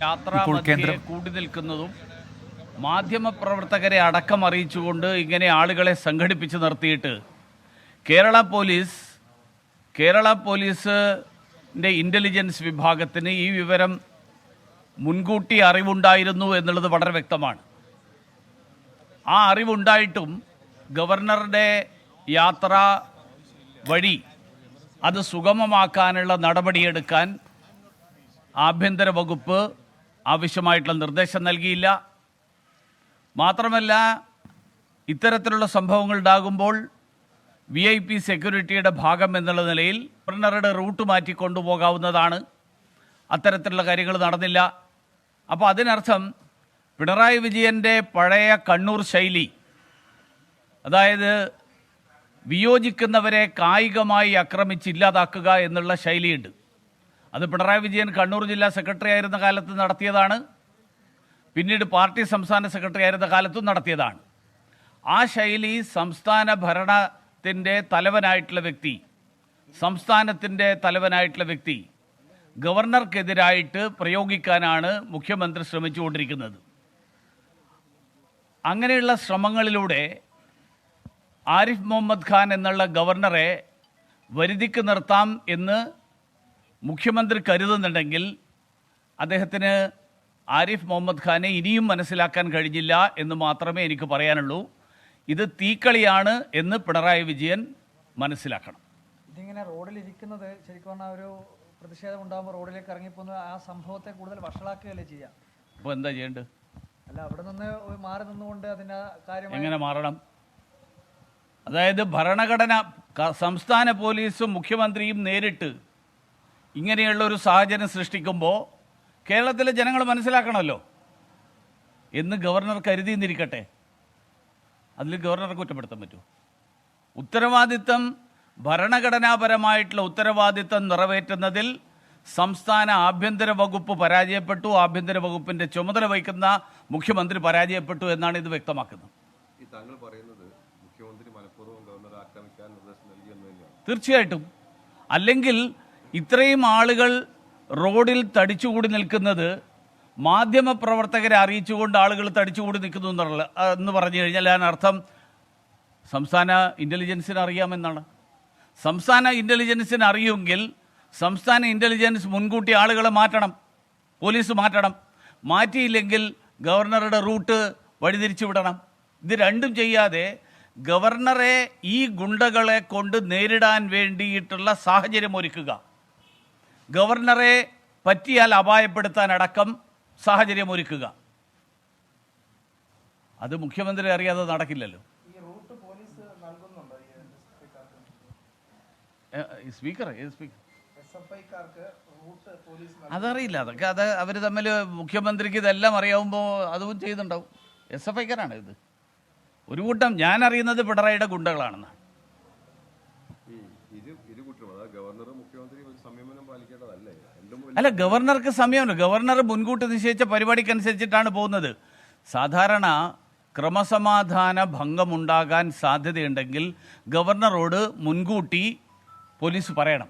യാത്രാമധ്യേ കൂടി നിൽക്കുന്നതും മാധ്യമപ്രവർത്തകരെ അടക്കം അറിയിച്ചുകൊണ്ട് ഇങ്ങനെ ആളുകളെ സംഘടിപ്പിച്ച് നിർത്തിയിട്ട് കേരള പോലീസിൻ്റെ ഇൻ്റലിജൻസ് വിഭാഗത്തിന് ഈ വിവരം മുൻകൂട്ടി അറിവുണ്ടായിരുന്നു എന്നുള്ളത് വളരെ വ്യക്തമാണ്. ആ അറിവുണ്ടായിട്ടും ഗവർണറുടെ യാത്ര വഴി അത് സുഗമമാക്കാനുള്ള നടപടിയെടുക്കാൻ ആഭ്യന്തര വകുപ്പ് ആവശ്യമായിട്ടുള്ള നിർദ്ദേശം നൽകിയില്ല. മാത്രമല്ല, ഇത്തരത്തിലുള്ള സംഭവങ്ങൾ ഉണ്ടാകുമ്പോൾ VIP സെക്യൂരിറ്റിയുടെ ഭാഗം എന്നുള്ള നിലയിൽ ഗവർണറുടെ റൂട്ട് മാറ്റി കൊണ്ടുപോകാവുന്നതാണ്. അത്തരത്തിലുള്ള കാര്യങ്ങൾ നടന്നില്ല. അപ്പോൾ അതിനർത്ഥം പിണറായി വിജയൻ്റെ പഴയ കണ്ണൂർ ശൈലി, അതായത് വിയോജിക്കുന്നവരെ കായികമായി ആക്രമിച്ചില്ലാതാക്കുക എന്നുള്ള ശൈലിയുണ്ട്. അത് പിണറായി വിജയൻ കണ്ണൂർ ജില്ലാ സെക്രട്ടറി ആയിരുന്ന കാലത്ത് നടത്തിയതാണ്. പിന്നീട് പാർട്ടി സംസ്ഥാന സെക്രട്ടറി ആയിരുന്ന കാലത്തും നടത്തിയതാണ്. ആ ശൈലി സംസ്ഥാനത്തിൻ്റെ തലവനായിട്ടുള്ള വ്യക്തി ഗവർണർക്കെതിരായിട്ട് പ്രയോഗിക്കാനാണ് മുഖ്യമന്ത്രി ശ്രമിച്ചുകൊണ്ടിരിക്കുന്നത്. അങ്ങനെയുള്ള ശ്രമങ്ങളിലൂടെ ആരിഫ് മുഹമ്മദ് ഖാൻ എന്നുള്ള ഗവർണറെ വരുതിക്ക് നിർത്താം എന്ന് മുഖ്യമന്ത്രി കരുതുന്നുണ്ടെങ്കിൽ അദ്ദേഹത്തിന് ആരിഫ് മുഹമ്മദ് ഖാനെ ഇനിയും മനസ്സിലാക്കാൻ കഴിഞ്ഞില്ല എന്ന് മാത്രമേ എനിക്ക് പറയാനുള്ളൂ. ഇത് തീക്കളിയാണ് എന്ന് പിണറായി വിജയൻ മനസ്സിലാക്കണം. ഇതിങ്ങനെ റോഡിലിരിക്കുന്നത് ശരിക്കും പറഞ്ഞാൽ ഒരു പ്രതിഷേധം ഉണ്ടാകുമ്പോൾ റോഡിലേക്ക് ഇറങ്ങിപ്പോകുന്ന ആ സംഭവത്തെ കൂടുതൽ വഷളാക്കുകയല്ലേ ചെയ്യുക? അപ്പോൾ എന്താ ചെയ്യേണ്ടത്? അല്ല, അവിടെ നിന്ന് മാറി നിന്നുകൊണ്ട് അതിൻ്റെ കാര്യം എങ്ങനെ മാറണം? അതായത് ഭരണഘടന, സംസ്ഥാന പോലീസും മുഖ്യമന്ത്രിയും നേരിട്ട് ഇങ്ങനെയുള്ള ഒരു സാഹചര്യം സൃഷ്ടിക്കുമ്പോൾ കേരളത്തിലെ ജനങ്ങൾ മനസ്സിലാക്കണമല്ലോ എന്ന് ഗവർണർ കരുതിയെന്നിരിക്കട്ടെ. അതിൽ ഗവർണറെ കുറ്റപ്പെടുത്താൻ പറ്റുമോ? ഭരണഘടനാപരമായിട്ടുള്ള ഉത്തരവാദിത്തം നിറവേറ്റുന്നതിൽ സംസ്ഥാന ആഭ്യന്തര വകുപ്പ് പരാജയപ്പെട്ടു, ആഭ്യന്തര വകുപ്പിൻ്റെ ചുമതല വഹിക്കുന്ന മുഖ്യമന്ത്രി പരാജയപ്പെട്ടു എന്നാണ് ഇത് വ്യക്തമാക്കുന്നത്. തീർച്ചയായിട്ടും. അല്ലെങ്കിൽ ഇത്രയും ആളുകൾ റോഡിൽ തടിച്ചുകൂടി നിൽക്കുന്നത് മാധ്യമപ്രവർത്തകരെ അറിയിച്ചുകൊണ്ട് ആളുകൾ തടിച്ചുകൂടി നിൽക്കുന്നു എന്ന് പറഞ്ഞു കഴിഞ്ഞാൽ അതിനർത്ഥം സംസ്ഥാന ഇൻ്റലിജൻസിന് അറിയാമെന്നാണ്. സംസ്ഥാന ഇൻ്റലിജൻസിന് അറിയുമെങ്കിൽ സംസ്ഥാന ഇൻ്റലിജൻസ് മുൻകൂട്ടി ആളുകളെ മാറ്റണം, പോലീസ് മാറ്റണം. മാറ്റിയില്ലെങ്കിൽ ഗവർണറുടെ റൂട്ട് വഴിതിരിച്ചു വിടണം. ഇത് രണ്ടും ചെയ്യാതെ ഗവർണറെ ഈ ഗുണ്ടകളെ കൊണ്ട് നേരിടാൻ വേണ്ടിയിട്ടുള്ള സാഹചര്യം ഒരുക്കുക, ഗവർണറെ പറ്റിയാൽ അപായപ്പെടുത്താനടക്കം സാഹചര്യമൊരുക്കുക, അത് മുഖ്യമന്ത്രി അറിയാതെ നടക്കില്ലല്ലോ. അതറിയില്ല. അതൊക്കെ അവർ തമ്മിൽ മുഖ്യമന്ത്രിക്ക് ഇതെല്ലാം അറിയാവുമ്പോൾ അതും ചെയ്യുന്നുണ്ടാവും. SFIക്കാരാണ് ഇത്. ഒരു കൂട്ടം, ഞാൻ അറിയുന്നത് പിണറായിയുടെ ഗുണ്ടകളാണെന്നാണ്. അല്ല, ഗവർണർക്ക് സമയമുണ്ട്. ഗവർണർ മുൻകൂട്ടി നിശ്ചയിച്ച പരിപാടിക്കനുസരിച്ചിട്ടാണ് പോകുന്നത്. സാധാരണ ക്രമസമാധാന ഭംഗമുണ്ടാകാൻ സാധ്യതയുണ്ടെങ്കിൽ ഗവർണറോട് മുൻകൂട്ടി പോലീസ് പറയണം,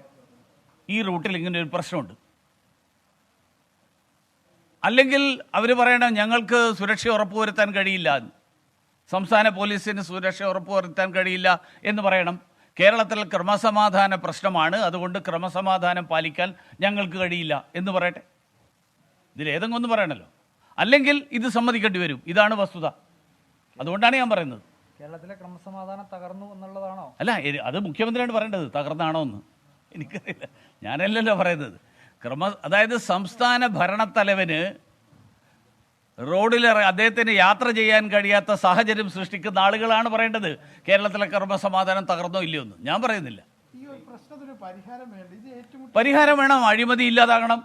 ഈ റൂട്ടിൽ ഇങ്ങനെ ഒരു പ്രശ്നമുണ്ട്. അല്ലെങ്കിൽ അവർ പറയണം, ഞങ്ങൾക്ക് സുരക്ഷ ഉറപ്പുവരുത്താൻ കഴിയില്ല, സംസ്ഥാന പോലീസിന് സുരക്ഷ ഉറപ്പുവരുത്താൻ കഴിയില്ല എന്ന് പറയണം. കേരളത്തിൽ ക്രമസമാധാന പ്രശ്നമാണ്, അതുകൊണ്ട് ക്രമസമാധാനം പാലിക്കാൻ ഞങ്ങൾക്ക് കഴിയില്ല എന്ന് പറയട്ടെ. ഇതിലേതെങ്കിലും ഒന്ന് പറയണല്ലോ. അല്ലെങ്കിൽ ഇത് സമ്മതിക്കേണ്ടി വരും. ഇതാണ് വസ്തുത. അതുകൊണ്ടാണ് ഞാൻ പറയുന്നത്. കേരളത്തിലെ ക്രമസമാധാനം തകർന്നു എന്നുള്ളതാണോ? അല്ല, അത് മുഖ്യമന്ത്രിയാണ് പറയേണ്ടത്. തകർന്നാണോ എന്ന് എനിക്കറിയില്ല, ഞാനല്ലല്ലോ പറയുന്നത്. അതായത് സംസ്ഥാന ഭരണത്തലവന് റോഡിൽ അദ്ദേഹത്തിന് യാത്ര ചെയ്യാൻ കഴിയാത്ത സാഹചര്യം സൃഷ്ടിക്കുന്ന ആളുകളാണ് പറയേണ്ടത് കേരളത്തിലെ ക്രമസമാധാനം തകർന്നോ ഇല്ലയോ എന്ന്. ഞാൻ പറയുന്നില്ല. പരിഹാരം വേണം. അഴിമതി ഇല്ലാതാകണം.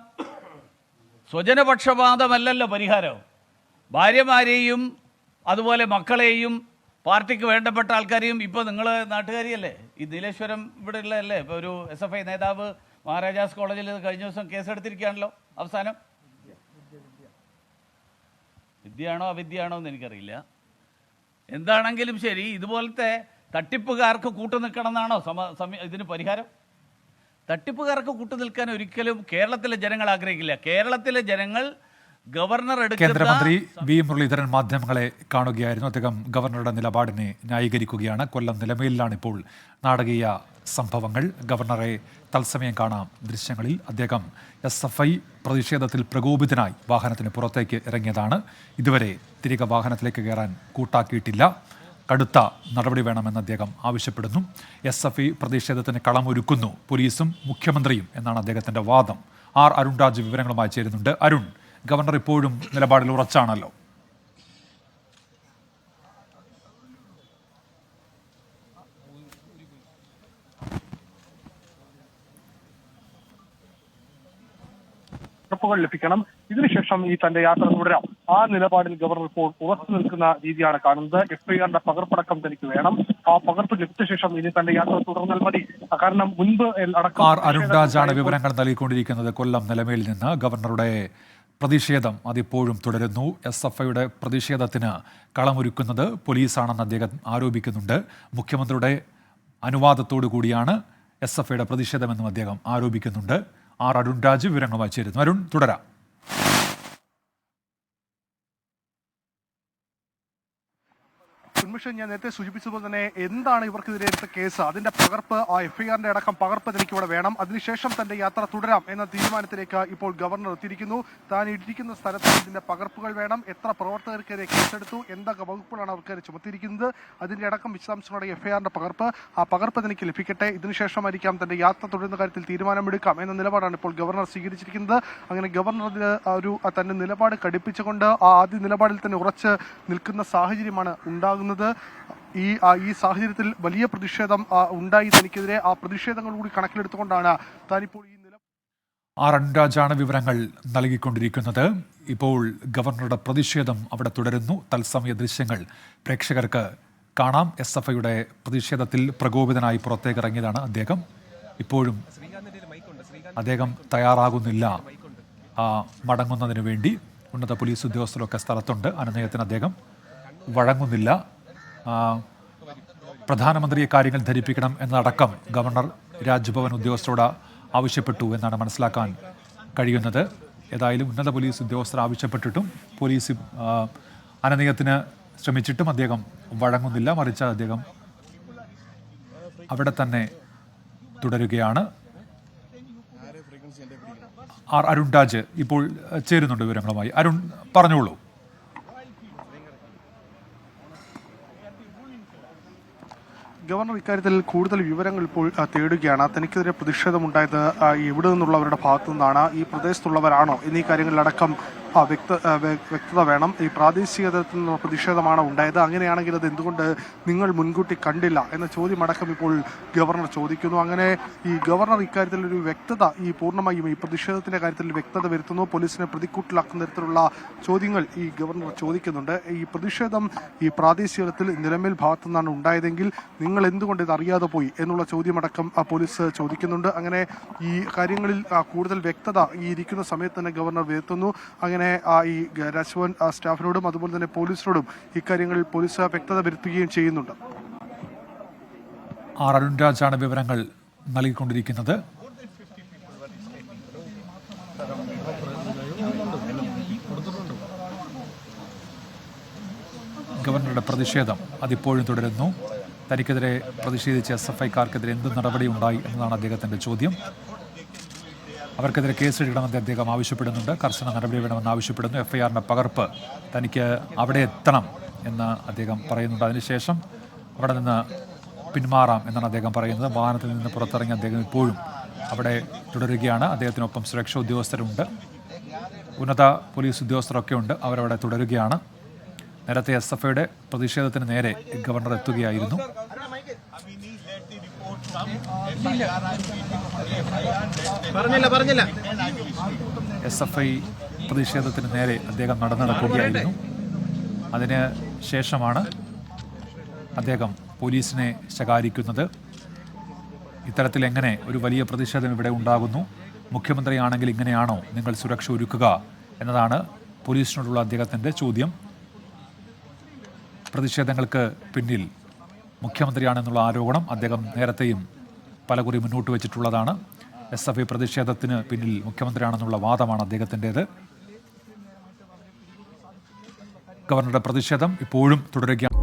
സ്വജനപക്ഷപാതമല്ലല്ലോ പരിഹാരം. ഭാര്യമാരെയും അതുപോലെ മക്കളെയും പാർട്ടിക്ക് വേണ്ടപ്പെട്ട ആൾക്കാരെയും, ഇപ്പോൾ നിങ്ങൾ നാട്ടുകാരിയല്ലേ, ഈ നീലേശ്വരം ഇവിടെ ഉള്ളതല്ലേ, ഇപ്പോൾ ഒരു SFI നേതാവ് മഹാരാജാസ് കോളേജിൽ കഴിഞ്ഞ ദിവസം കേസെടുത്തിരിക്കുകയാണല്ലോ. അവസാനം വിദ്യയാണോ അവിദ്യയാണോ എന്ന് എനിക്കറിയില്ല. എന്താണെങ്കിലും ശരി, ഇതുപോലത്തെ തട്ടിപ്പുകാർക്ക് കൂട്ടുനിൽക്കണം എന്നാണോ ഇതിന് പരിഹാരം? തട്ടിപ്പുകാർക്ക് കൂട്ടുനിൽക്കാൻ ഒരിക്കലും കേരളത്തിലെ ജനങ്ങൾ ആഗ്രഹിക്കില്ല. കേരളത്തിലെ ജനങ്ങൾ ഗവർണർ കേന്ദ്രമന്ത്രി വി മുരളീധരൻ മാധ്യമങ്ങളെ കാണുകയായിരുന്നു. അദ്ദേഹം ഗവർണറുടെ നിലപാടിനെ ന്യായീകരിക്കുകയാണ്. കൊല്ലം നിലമേലിലാണ് ഇപ്പോൾ നാടകീയ സംഭവങ്ങൾ. ഗവർണറെ തത്സമയം കാണാം ദൃശ്യങ്ങളിൽ. അദ്ദേഹം SFI പ്രതിഷേധത്തിൽ പ്രകോപിതനായി വാഹനത്തിന് പുറത്തേക്ക് ഇറങ്ങിയതാണ്. ഇതുവരെ തിരികെ വാഹനത്തിലേക്ക് കയറാൻ കൂട്ടാക്കിയിട്ടില്ല. കടുത്ത നടപടി വേണമെന്ന് അദ്ദേഹം ആവശ്യപ്പെടുന്നു. SFI പ്രതിഷേധത്തിന് കളമൊരുക്കുന്നു പോലീസും മുഖ്യമന്ത്രിയും എന്നാണ് അദ്ദേഹത്തിൻ്റെ വാദം. അരുൺ രാജ് വിവരങ്ങളുമായി ചേരുന്നുണ്ട്. അരുൺ, ഗവർണർ ഇപ്പോഴും നിലപാടിൽ ഉറച്ചാണല്ലോ. ഉറപ്പുകൾ ലഭിക്കണം, ഇതിനുശേഷം ഈ തന്റെ യാത്ര തുടരാം. ആ നിലപാടിൽ ഗവർണർ ഇപ്പോൾ ഉറച്ചു നിൽക്കുന്ന രീതിയാണ് കാണുന്നത്. FIRന്റെ പകർപ്പടക്കം തനിക്ക് വേണം. ആ പകർപ്പ് ലഭിച്ച ശേഷം ഇനി തന്റെ യാത്ര തുടർന്നാൽ മതി. കാരണം മുൻപ് അരുൺ രാജാണ് വിവരങ്ങൾ നൽകിക്കൊണ്ടിരിക്കുന്നത് കൊല്ലം നിലമേലിൽ നിന്ന്. ഗവർണറുടെ പ്രതിഷേധം അതിപ്പോഴും തുടരുന്നു. SFIയുടെ പ്രതിഷേധത്തിന് കളമൊരുക്കുന്നത് പോലീസാണെന്ന് അദ്ദേഹം ആരോപിക്കുന്നുണ്ട്. മുഖ്യമന്ത്രിയുടെ അനുവാദത്തോടു കൂടിയാണ് SFIയുടെ പ്രതിഷേധമെന്നും അദ്ദേഹം ആരോപിക്കുന്നുണ്ട്. അരുൺ രാജ് വിവരങ്ങളുമായി ചേരുന്നു. അരുൺ, തുടരാം. ഉന്മേഷം, ഞാൻ നേരത്തെ സൂചിപ്പിച്ചതുപോലെ തന്നെ എന്താണ് ഇവർക്കെതിരെ എടുത്ത കേസ്, അതിന്റെ പകർപ്പ്, ആ FIRന്റെ അടക്കം പകർപ്പ് തനിക്ക് ഇവിടെ വേണം. അതിനുശേഷം തന്റെ യാത്ര തുടരാം എന്ന തീരുമാനത്തിലേക്ക് ഇപ്പോൾ ഗവർണർ എത്തിയിരിക്കുന്നു. താൻ ഇരിക്കുന്ന സ്ഥലത്ത് ഇതിന്റെ പകർപ്പുകൾ വേണം, എത്ര പ്രവർത്തകർക്കെതിരെ കേസെടുത്തു, എന്തൊക്കെ വകുപ്പുകളാണ് അവർക്കെതിരെ ചുമത്തിയിരിക്കുന്നത്, അതിന്റെ അടക്കം വിശദാംശങ്ങളുടെ FIRന്റെ പകർപ്പ്, ആ പകർപ്പ് തനിക്ക് ലഭിക്കട്ടെ. ഇതിനുശേഷമായിരിക്കാം തന്റെ യാത്ര തുടരുന്ന കാര്യത്തിൽ തീരുമാനമെടുക്കാം എന്ന നിലപാടാണ് ഇപ്പോൾ ഗവർണർ സ്വീകരിച്ചിരിക്കുന്നത്. അങ്ങനെ ഗവർണർ തന്റെ നിലപാട് കടുപ്പിച്ചുകൊണ്ട് ആ ആദ്യ നിലപാടിൽ തന്നെ ഉറച്ച് നിൽക്കുന്ന സാഹചര്യമാണ് ഉണ്ടാകുന്നത്. ഈ സാഹചര്യത്തിൽ വലിയ പ്രതിഷേധം ഉണ്ടായി തനിക്കെതിരെ. ആ പ്രതിഷേധങ്ങൾ കൂടി കണക്കിലെടുത്തുകൊണ്ടാണ് താനിപ്പോൾ ഈ അരുൺ രാജാണ് വിവരങ്ങൾ നൽകിക്കൊണ്ടിരിക്കുന്നത്. ഇപ്പോൾ ഗവർണറുടെ പ്രതിഷേധം അവിടെ തുടരുന്നു. തത്സമയ ദൃശ്യങ്ങൾ പ്രേക്ഷകർക്ക് കാണാം. SFIയുടെ പ്രതിഷേധത്തിൽ പ്രകോപിതനായി പുറത്തേക്ക് ഇറങ്ങിയതാണ് അദ്ദേഹം. ഇപ്പോഴും അദ്ദേഹം തയ്യാറാകുന്നില്ല മടങ്ങുന്നതിന് വേണ്ടി. ഉന്നത പോലീസ് ഉദ്യോഗസ്ഥരൊക്കെ സ്ഥലത്തുണ്ട്. അനുനയത്തിന് അദ്ദേഹം വഴങ്ങുന്നില്ല. പ്രധാനമന്ത്രിയെ കാര്യങ്ങൾ ധരിപ്പിക്കണം എന്നതടക്കം ഗവർണർ രാജ്ഭവൻ ഉദ്യോഗസ്ഥരോട് ആവശ്യപ്പെട്ടു എന്നാണ് മനസ്സിലാക്കാൻ കഴിയുന്നത്. ഏതായാലും ഉന്നത പോലീസ് ഉദ്യോഗസ്ഥർ ആവശ്യപ്പെട്ടിട്ടും പോലീസ് അനുനയത്തിന് ശ്രമിച്ചിട്ടും അദ്ദേഹം വഴങ്ങുന്നില്ല. മറിച്ച് അദ്ദേഹം അവിടെ തന്നെ തുടരുകയാണ്. അരുൺ രാജ് ഇപ്പോൾ ചേരുന്നുണ്ട് വിവരങ്ങളുമായി. അരുൺ, പറഞ്ഞോളൂ. ഗവർണർ ഇക്കാര്യത്തിൽ കൂടുതൽ വിവരങ്ങൾ ഇപ്പോൾ തേടുകയാണ്. തനിക്കെതിരെ പ്രതിഷേധമുണ്ടായത് എവിടെ നിന്നുള്ളവരുടെ ഭാഗത്തു നിന്നാണ്, ഈ പ്രദേശത്തുള്ളവരാണോ എന്നീ കാര്യങ്ങളിലടക്കം വ്യക്തത വേണം. ഈ പ്രാദേശിക തലത്തിൽ നിന്നുള്ള പ്രതിഷേധമാണ് ഉണ്ടായത്, അങ്ങനെയാണെങ്കിൽ അത് എന്തുകൊണ്ട് നിങ്ങൾ മുൻകൂട്ടി കണ്ടില്ല എന്ന ചോദ്യമടക്കം ഇപ്പോൾ ഗവർണർ ചോദിക്കുന്നു. അങ്ങനെ ഈ ഗവർണർ ഇക്കാര്യത്തിൽ ഒരു വ്യക്തത പൂർണ്ണമായും ഈ പ്രതിഷേധത്തിന്റെ കാര്യത്തിൽ വ്യക്തത വരുത്തുന്നു. പോലീസിനെ പ്രതിക്കൂട്ടിലാക്കുന്ന തരത്തിലുള്ള ചോദ്യങ്ങൾ ഈ ഗവർണർ ചോദിക്കുന്നുണ്ട്. ഈ പ്രതിഷേധം ഈ പ്രാദേശിക തലത്തിൽ നിലമേൽ ഭാഗത്തു നിന്നാണ് ഉണ്ടായതെങ്കിൽ നിങ്ങൾ എന്തുകൊണ്ട് ഇത് അറിയാതെ പോയി എന്നുള്ള ചോദ്യമടക്കം പോലീസ് ചോദിക്കുന്നുണ്ട്. അങ്ങനെ ഈ കാര്യങ്ങളിൽ കൂടുതൽ വ്യക്തത ഈ ഇരിക്കുന്ന സമയത്ത് തന്നെ ഗവർണർ വരുത്തുന്നു. അങ്ങനെ ഈ രാജ്ഭവൻ സ്റ്റാഫിനോടും അതുപോലെ തന്നെ പോലീസിനോടും ഇക്കാര്യങ്ങളിൽ പോലീസ് വ്യക്തത വരുത്തുകയും ചെയ്യുന്നുണ്ട്. അരുൺ രാജാണ് വിവരങ്ങൾ നൽകിക്കൊണ്ടിരിക്കുന്നത്. ഗവർണറുടെ പ്രതിഷേധം അതിപ്പോഴും തുടരുന്നു. തനിക്കെതിരെ പ്രതിഷേധിച്ച SFIക്കാർക്കെതിരെ എന്ത് നടപടി ഉണ്ടായി എന്നതാണ് അദ്ദേഹത്തിൻ്റെ ചോദ്യം. അവർക്കെതിരെ കേസെടുക്കണമെന്ന് അദ്ദേഹം ആവശ്യപ്പെടുന്നുണ്ട്. കർശന നടപടി വേണമെന്ന് ആവശ്യപ്പെടുന്നു. FIRന്റെ പകർപ്പ് തനിക്ക് അവിടെ എത്തണം എന്ന് അദ്ദേഹം പറയുന്നുണ്ട്. അതിനുശേഷം അവിടെ നിന്ന് പിന്മാറാം എന്നാണ് അദ്ദേഹം പറയുന്നത്. വാഹനത്തിൽ നിന്ന് പുറത്തിറങ്ങി അദ്ദേഹം ഇപ്പോഴും അവിടെ തുടരുകയാണ്. അദ്ദേഹത്തിനൊപ്പം സുരക്ഷാ ഉദ്യോഗസ്ഥരുണ്ട്, ഉന്നത പോലീസ് ഉദ്യോഗസ്ഥരൊക്കെ ഉണ്ട്. അവരവിടെ തുടരുകയാണ്. നേരത്തെ SFIയുടെ പ്രതിഷേധത്തിന് നേരെ ഗവർണർ എത്തുകയായിരുന്നു. SFI പ്രതിഷേധത്തിന് നേരെ അദ്ദേഹം നടക്കുകയായിരുന്നു. അതിന് ശേഷമാണ് അദ്ദേഹം പോലീസിനെ ശകാരിക്കുന്നത്. ഇത്തരത്തിൽ എങ്ങനെ ഒരു വലിയ പ്രതിഷേധം ഇവിടെ ഉണ്ടാകുന്നു, മുഖ്യമന്ത്രിയാണെങ്കിൽ ഇങ്ങനെയാണോ നിങ്ങൾ സുരക്ഷ ഒരുക്കുക എന്നതാണ് പോലീസിനോടുള്ള അദ്ദേഹത്തിൻ്റെ ചോദ്യം. പ്രതിഷേധങ്ങൾക്ക് പിന്നിൽ മുഖ്യമന്ത്രിയാണെന്നുള്ള ആരോപണം അദ്ദേഹം നേരത്തെയും പലകുറി മുന്നോട്ട് വെച്ചിട്ടുള്ളതാണ്. SFI പ്രതിഷേധത്തിന് പിന്നിൽ മുഖ്യമന്ത്രിയാണെന്നുള്ള വാദമാണ് അദ്ദേഹത്തിൻ്റേത്. ഗവർണറുടെ പ്രതിഷേധം ഇപ്പോഴും തുടരുകയാണ്.